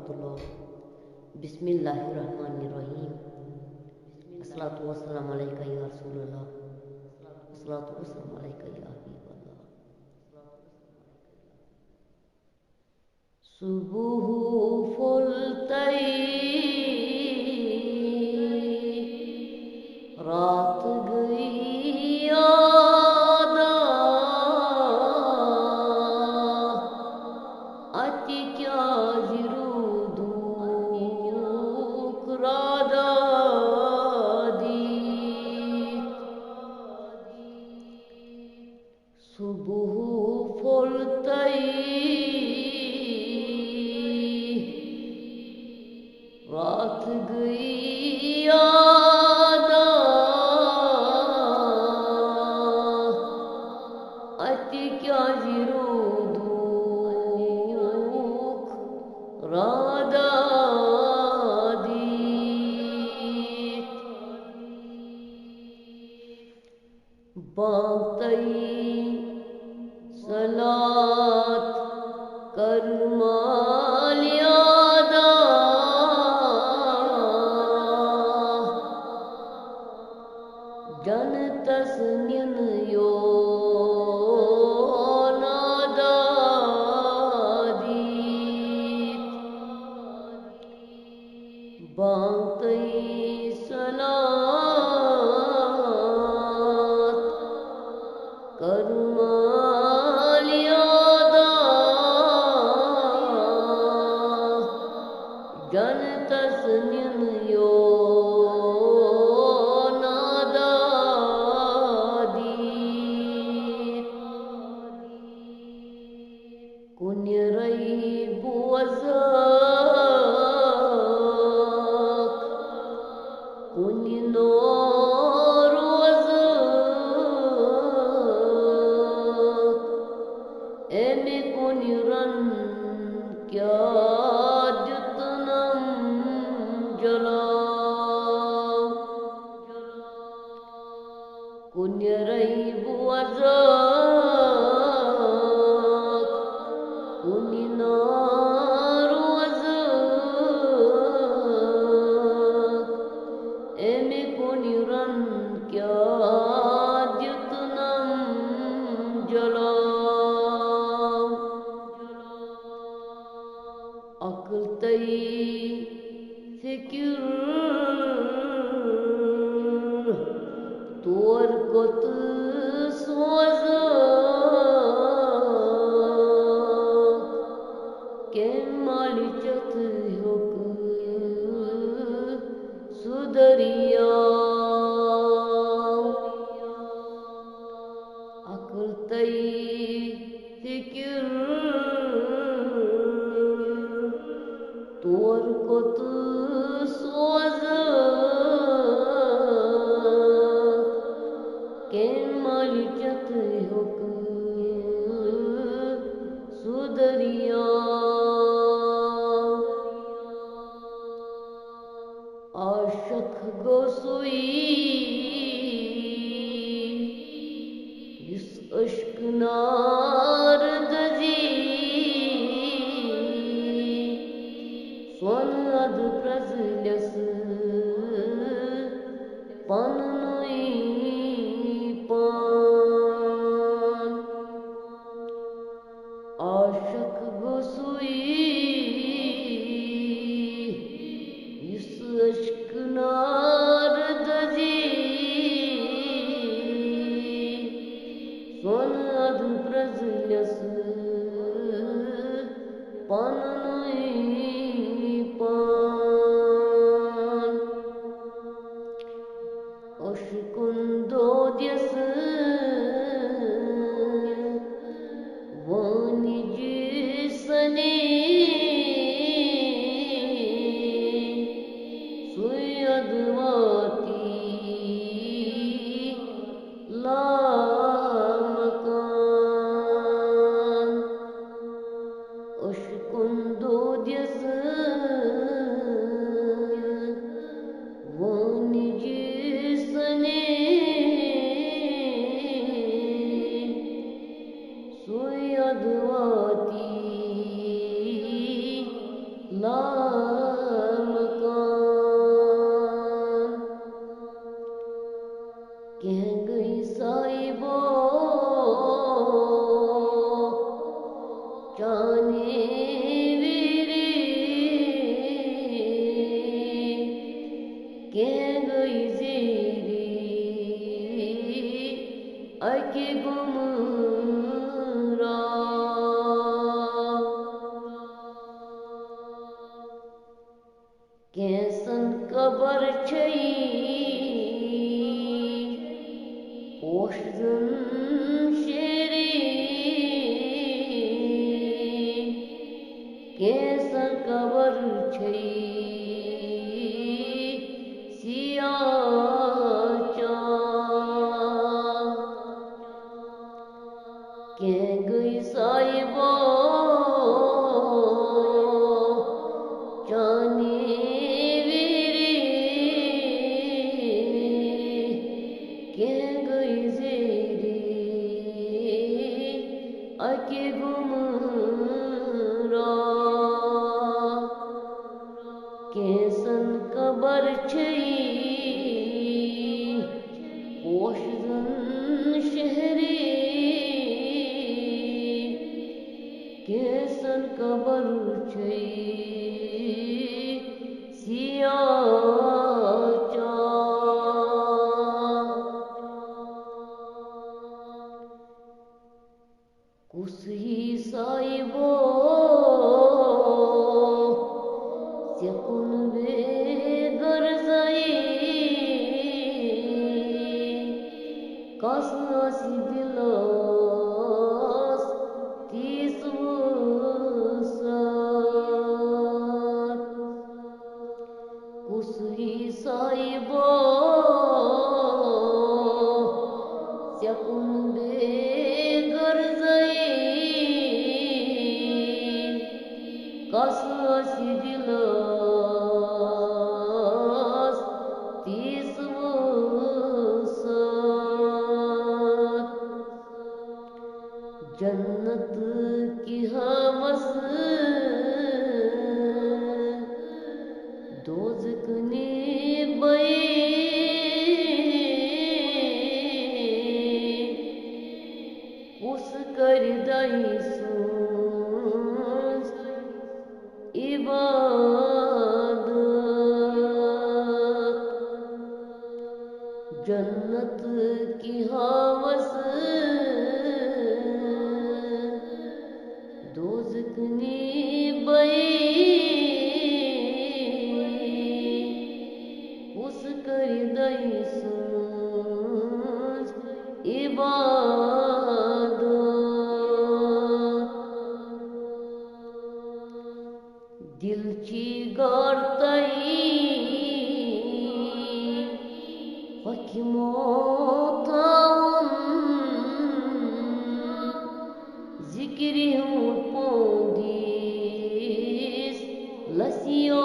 रहमतुल्लाह। बिस्मिल्लाहिर्रहमानिर्रहीम। अस्सलातु वस्सलामु अलैका या रसूलल्लाह, अस्सलातु वस्सलामु अलैका या हबीबल्लाह। सुबह फुलतई रात गई आदा, अति क्या जिरुदूक रादा दी। सुबह फुलतई रात गई आदा, अति क्या जिरुदूक रादा दीत। बांगतई सलात कर मालियादा, जन तस्निन यो नादा दीत। बांगतई सलात कर मालियादा, जन तस्निन यो नादा दीत। कुन्य रई बुअज़क, कुन्य नौरोज़क, एमे कुन्य रन क्या जुतनम जलाओ। कुन्य रई बुअज़क, कुन्य नौरोज़क, एमे कुन्य रन क्या जुतनम जलाओ। अक्ल तई फिक्र तोर कोत सोज़क, के मालिचत हुक सुदरियाओ। अक्ल तई फिक्र तोर कोत सोज़क, के मालिचत हुक सुदरियाओ। आशक गोसुई युस अश्क नारद जी, स्वन अद प्रजलस पन नुई पान। आशक गोसुई युस अश्क नारद जी, स्वन अद प्रजलस पन नुई पान। अशकुंदो द्यस वानिज सने, सुयदवाती लामकान। अशकुंदो द्यस वानिज सने, सुयदवाती ला कैसन कबर छई पोषजन शेरी कैसन कबर छई सियाचा के गई साहिबा जाने के गई जेरी अके गुमरा कैसन कबर छई पोषजन शहरी कैसन कबर छई सियाचा कुसही साहिबो सेकुन बेगर जाई कसनासी दिलास 30 वर्षात कुसही साहिबो सेकुन बेगर जाई कसनासी दिलास 30 वर्षात जन्नत की हवस दोज़ख ने बई उस कर दाई सूंस इबादत जन्नत की हवस दोज़ख ने बई उस कर दाई सूंस इबादत दिलची गारताई हकीमो थाउन जिक्री हूँ पोंदीस लसियो